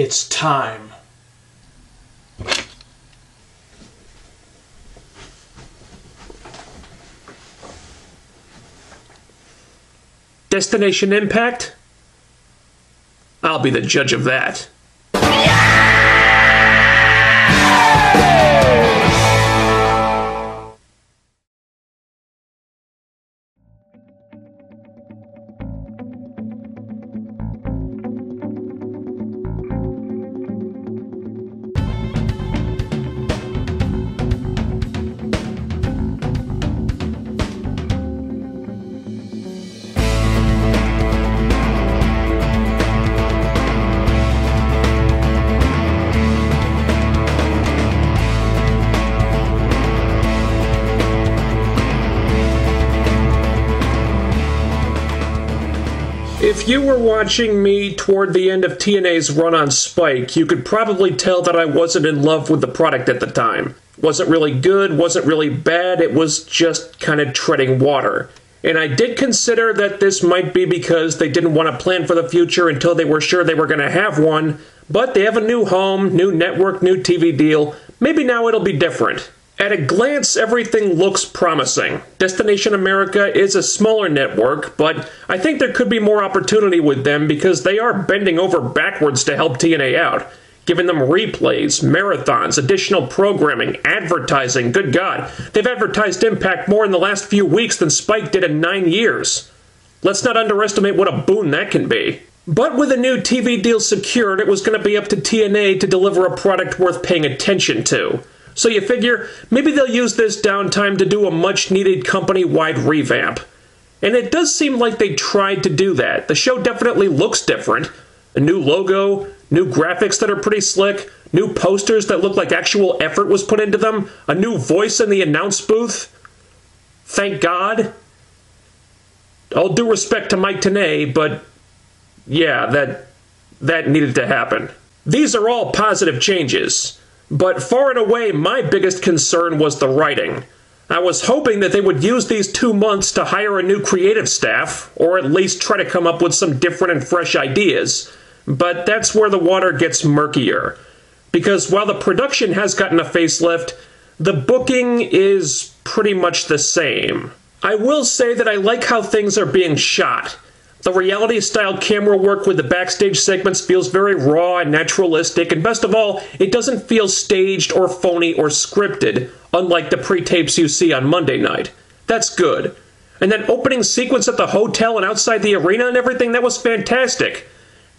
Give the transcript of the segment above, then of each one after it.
It's time. Destination Impact? I'll be the judge of that. If you were watching me toward the end of TNA's run on Spike, you could probably tell that I wasn't in love with the product at the time. Wasn't really good, wasn't really bad, it was just kind of treading water. And I did consider that this might be because they didn't want to plan for the future until they were sure they were going to have one, but they have a new home, new network, new TV deal. Maybe now it'll be different. At a glance, everything looks promising. Destination America is a smaller network, but I think there could be more opportunity with them because they are bending over backwards to help TNA out, giving them replays, marathons, additional programming, advertising. Good God, they've advertised Impact more in the last few weeks than Spike did in 9 years. Let's not underestimate what a boon that can be. But with a new TV deal secured, it was going to be up to TNA to deliver a product worth paying attention to. So you figure, maybe they'll use this downtime to do a much-needed company-wide revamp. And it does seem like they tried to do that. The show definitely looks different. A new logo, new graphics that are pretty slick, new posters that look like actual effort was put into them, a new voice in the announce booth. Thank God. All due respect to Mike Tenay, but yeah, that needed to happen. These are all positive changes. But far and away, my biggest concern was the writing. I was hoping that they would use these 2 months to hire a new creative staff, or at least try to come up with some different and fresh ideas. But that's where the water gets murkier. Because while the production has gotten a facelift, the booking is pretty much the same. I will say that I like how things are being shot. The reality-style camera work with the backstage segments feels very raw and naturalistic, and best of all, it doesn't feel staged or phony or scripted, unlike the pre-tapes you see on Monday night. That's good. And that opening sequence at the hotel and outside the arena and everything, that was fantastic.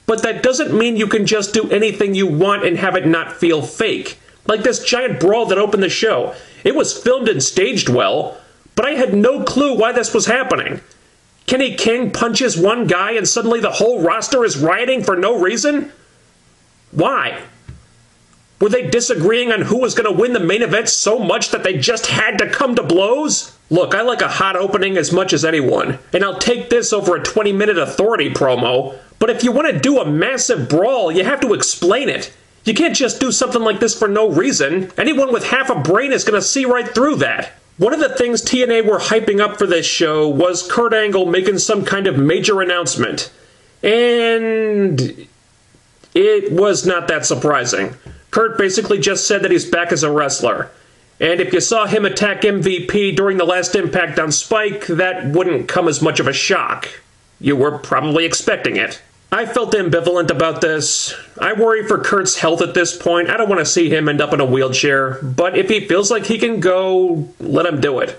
But that doesn't mean you can just do anything you want and have it not feel fake. Like this giant brawl that opened the show. It was filmed and staged well, but I had no clue why this was happening. Kenny King punches one guy and suddenly the whole roster is rioting for no reason? Why? Were they disagreeing on who was going to win the main event so much that they just had to come to blows? Look, I like a hot opening as much as anyone, and I'll take this over a 20-minute Authority promo, but if you want to do a massive brawl, you have to explain it. You can't just do something like this for no reason. Anyone with half a brain is going to see right through that. One of the things TNA were hyping up for this show was Kurt Angle making some kind of major announcement. And it was not that surprising. Kurt basically just said that he's back as a wrestler. And if you saw him attack MVP during the last Impact on Spike, that wouldn't come as much of a shock. You were probably expecting it. I felt ambivalent about this. I worry for Kurt's health at this point. I don't want to see him end up in a wheelchair, but if he feels like he can go, let him do it.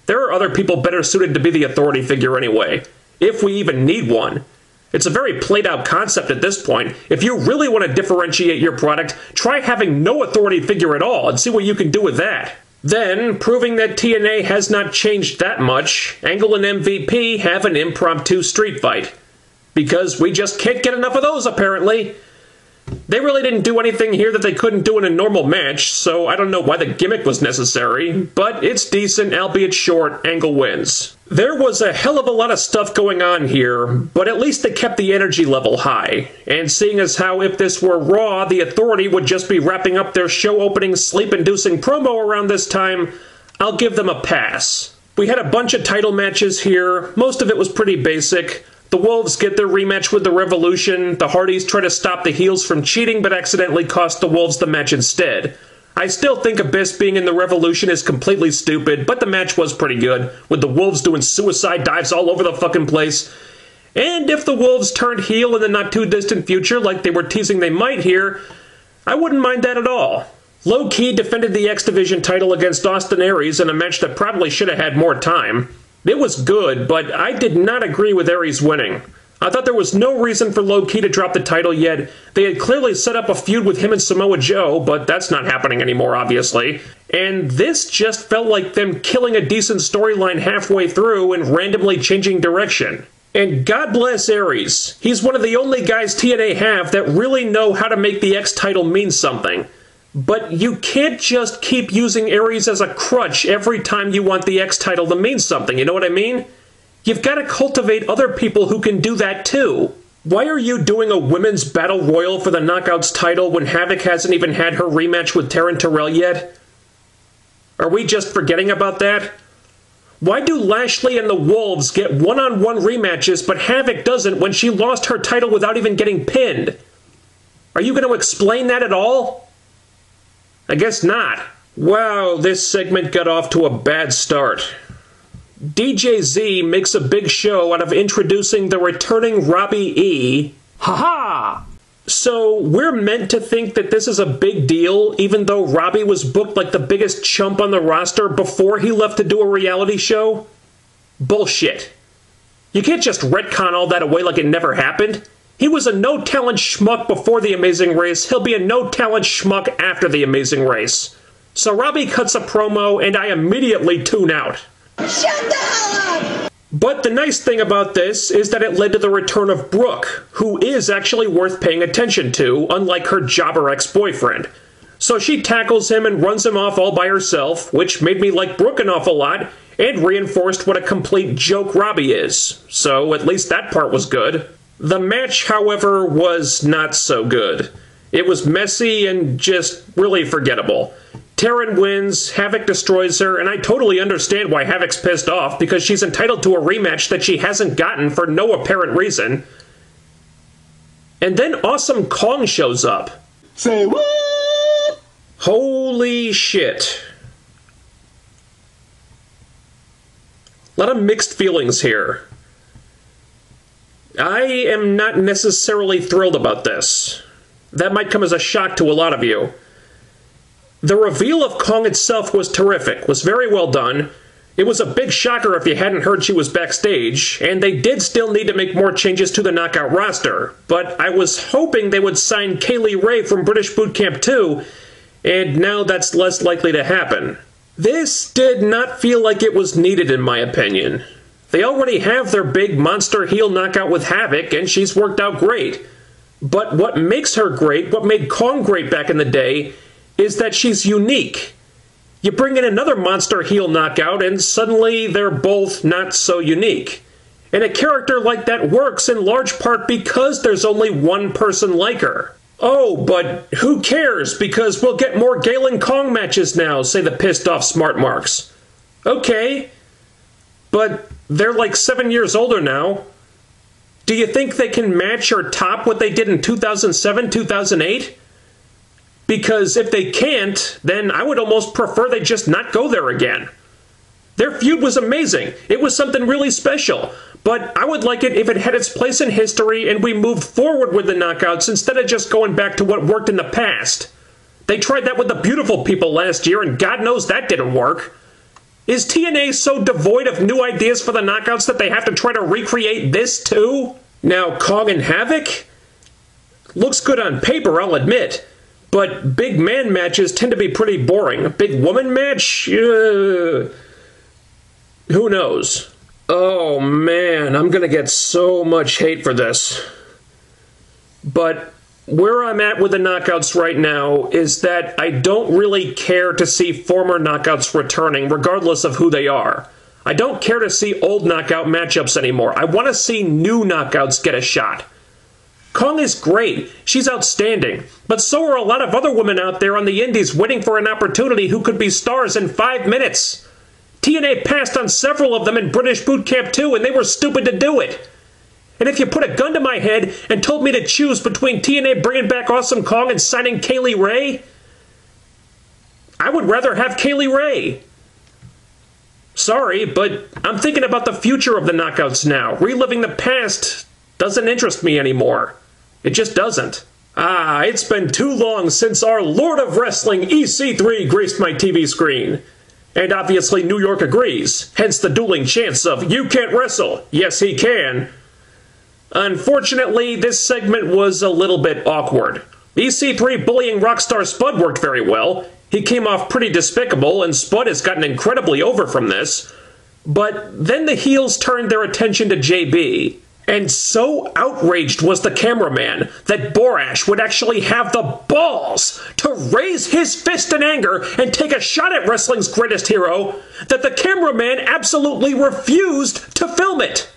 There are other people better suited to be the authority figure anyway, if we even need one. It's a very played-out concept at this point. If you really want to differentiate your product, try having no authority figure at all and see what you can do with that. Then, proving that TNA has not changed that much, Angle and MVP have an impromptu street fight. Because we just can't get enough of those, apparently. They really didn't do anything here that they couldn't do in a normal match, so I don't know why the gimmick was necessary, but it's decent, albeit short. Angle wins. There was a hell of a lot of stuff going on here, but at least they kept the energy level high. And seeing as how if this were Raw, the Authority would just be wrapping up their show-opening, sleep-inducing promo around this time, I'll give them a pass. We had a bunch of title matches here. Most of it was pretty basic. The Wolves get their rematch with the Revolution. The Hardys try to stop the heels from cheating, but accidentally cost the Wolves the match instead. I still think Abyss being in the Revolution is completely stupid, but the match was pretty good, with the Wolves doing suicide dives all over the fucking place. And if the Wolves turned heel in the not-too-distant future, like they were teasing they might here, I wouldn't mind that at all. Low Ki defended the X Division title against Austin Aries in a match that probably should have had more time. It was good, but I did not agree with Aries winning. I thought there was no reason for Low Ki to drop the title yet. They had clearly set up a feud with him and Samoa Joe, but that's not happening anymore, obviously. And this just felt like them killing a decent storyline halfway through and randomly changing direction. And God bless Aries. He's one of the only guys TNA have that really know how to make the X title mean something. But you can't just keep using Aries as a crutch every time you want the X title to mean something, you know what I mean? You've got to cultivate other people who can do that too. Why are you doing a women's battle royal for the Knockouts title when Havoc hasn't even had her rematch with Taryn Terrell yet? Are we just forgetting about that? Why do Lashley and the Wolves get one-on-one rematches but Havoc doesn't when she lost her title without even getting pinned? Are you going to explain that at all? I guess not. Wow, this segment got off to a bad start. DJZ makes a big show out of introducing the returning Robbie E. Ha-ha! So, we're meant to think that this is a big deal, even though Robbie was booked like the biggest chump on the roster before he left to do a reality show? Bullshit. You can't just retcon all that away like it never happened. He was a no-talent schmuck before The Amazing Race. He'll be a no-talent schmuck after The Amazing Race. So Robbie cuts a promo, and I immediately tune out. Shut the hell up! But the nice thing about this is that it led to the return of Brooke, who is actually worth paying attention to, unlike her jobber ex-boyfriend. So she tackles him and runs him off all by herself, which made me like Brooke an awful lot, and reinforced what a complete joke Robbie is. So at least that part was good. The match, however, was not so good. It was messy and just really forgettable. Taryn wins, Havoc destroys her, and I totally understand why Havoc's pissed off, because she's entitled to a rematch that she hasn't gotten for no apparent reason. And then Awesome Kong shows up. Say what? Holy shit. A lot of mixed feelings here. I am not necessarily thrilled about this. That might come as a shock to a lot of you. The reveal of Kong itself was terrific, was very well done. It was a big shocker if you hadn't heard she was backstage, and they did still need to make more changes to the Knockout roster, but I was hoping they would sign Kaylee Ray from British Boot Camp 2, and now that's less likely to happen. This did not feel like it was needed in my opinion. They already have their big monster heel knockout with Havoc, and she's worked out great. But what makes her great, what made Kong great back in the day, is that she's unique. You bring in another monster heel knockout, and suddenly they're both not so unique. And a character like that works in large part because there's only one person like her. Oh, but who cares, because we'll get more Galen Kong matches now, say the pissed off smart marks. Okay, but they're like 7 years older now. Do you think they can match or top what they did in 2007, 2008? Because if they can't, then I would almost prefer they just not go there again. Their feud was amazing. It was something really special. But I would like it if it had its place in history and we moved forward with the knockouts instead of just going back to what worked in the past. They tried that with the Beautiful People last year, and God knows that didn't work. Is TNA so devoid of new ideas for the knockouts that they have to try to recreate this too? Now, Kong and Havoc? Looks good on paper, I'll admit. But big man matches tend to be pretty boring. A big woman match? Who knows? Oh man, I'm gonna get so much hate for this. But where I'm at with the knockouts right now is that I don't really care to see former knockouts returning, regardless of who they are. I don't care to see old knockout matchups anymore. I want to see new knockouts get a shot. Kong is great. She's outstanding. But so are a lot of other women out there on the indies waiting for an opportunity who could be stars in 5 minutes. TNA passed on several of them in British Boot Camp 2, and they were stupid to do it. And if you put a gun to my head and told me to choose between TNA bringing back Awesome Kong and signing Kaylee Ray, I would rather have Kaylee Ray. Sorry, but I'm thinking about the future of the Knockouts now. Reliving the past doesn't interest me anymore. It just doesn't. It's been too long since our Lord of Wrestling EC3 graced my TV screen. And obviously New York agrees, hence the dueling chants of, "You can't wrestle." Yes, he can. Unfortunately, this segment was a little bit awkward. EC3 bullying Rockstar Spud worked very well. He came off pretty despicable, and Spud has gotten incredibly over from this. But then the heels turned their attention to JB. And so outraged was the cameraman that Borash would actually have the balls to raise his fist in anger and take a shot at wrestling's greatest hero that the cameraman absolutely refused to film it.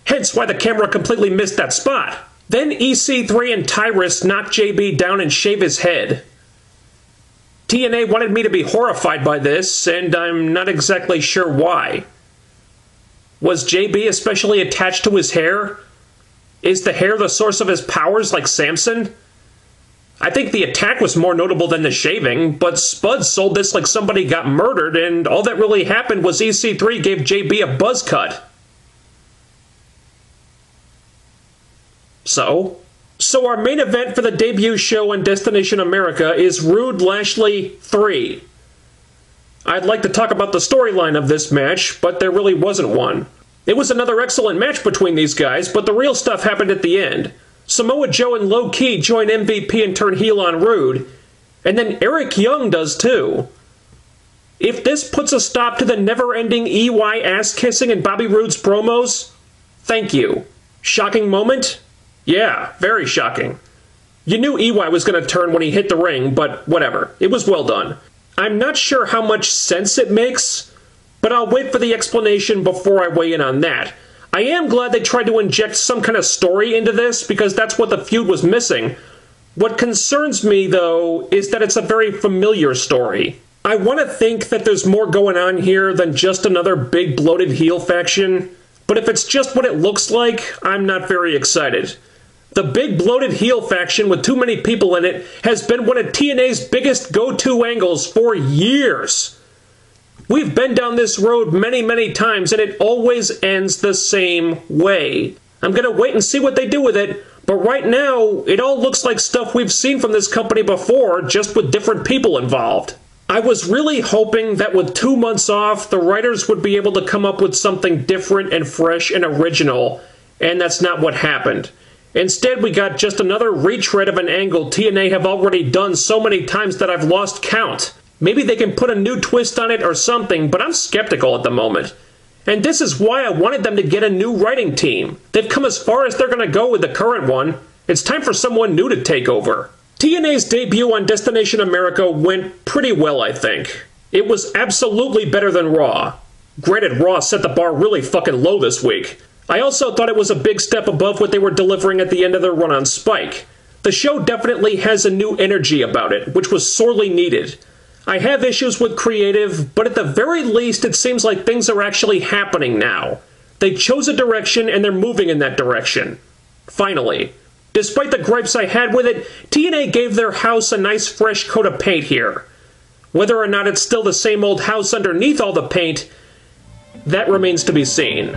Hence why the camera completely missed that spot. Then EC3 and Tyrus knock JB down and shave his head. TNA wanted me to be horrified by this, and I'm not exactly sure why. Was JB especially attached to his hair? Is the hair the source of his powers like Samson? I think the attack was more notable than the shaving, but Spud sold this like somebody got murdered, and all that really happened was EC3 gave JB a buzz cut. So our main event for the debut show on Destination America is Rude Lashley 3. I'd like to talk about the storyline of this match, but there really wasn't one. It was another excellent match between these guys, but the real stuff happened at the end. Samoa Joe and Low Ki join MVP and turn heel on Rude, and then Eric Young does too. If this puts a stop to the never-ending EY ass-kissing in Bobby Roode's promos, thank you. Shocking moment? Yeah, very shocking. You knew EY was going to turn when he hit the ring, but whatever. It was well done. I'm not sure how much sense it makes, but I'll wait for the explanation before I weigh in on that. I am glad they tried to inject some kind of story into this, because that's what the feud was missing. What concerns me, though, is that it's a very familiar story. I want to think that there's more going on here than just another big bloated heel faction, but if it's just what it looks like, I'm not very excited. The big bloated heel faction with too many people in it has been one of TNA's biggest go-to angles for years. We've been down this road many, many times, and it always ends the same way. I'm gonna wait and see what they do with it, but right now, it all looks like stuff we've seen from this company before, just with different people involved. I was really hoping that with 2 months off, the writers would be able to come up with something different and fresh and original, and that's not what happened. Instead, we got just another retread of an angle TNA have already done so many times that I've lost count. Maybe they can put a new twist on it or something, but I'm skeptical at the moment. And this is why I wanted them to get a new writing team. They've come as far as they're going to go with the current one. It's time for someone new to take over. TNA's debut on Destination America went pretty well, I think. It was absolutely better than Raw. Granted, Raw set the bar really fucking low this week. I also thought it was a big step above what they were delivering at the end of their run on Spike. The show definitely has a new energy about it, which was sorely needed. I have issues with creative, but at the very least it seems like things are actually happening now. They chose a direction and they're moving in that direction. Finally. Despite the gripes I had with it, TNA gave their house a nice fresh coat of paint here. Whether or not it's still the same old house underneath all the paint, that remains to be seen.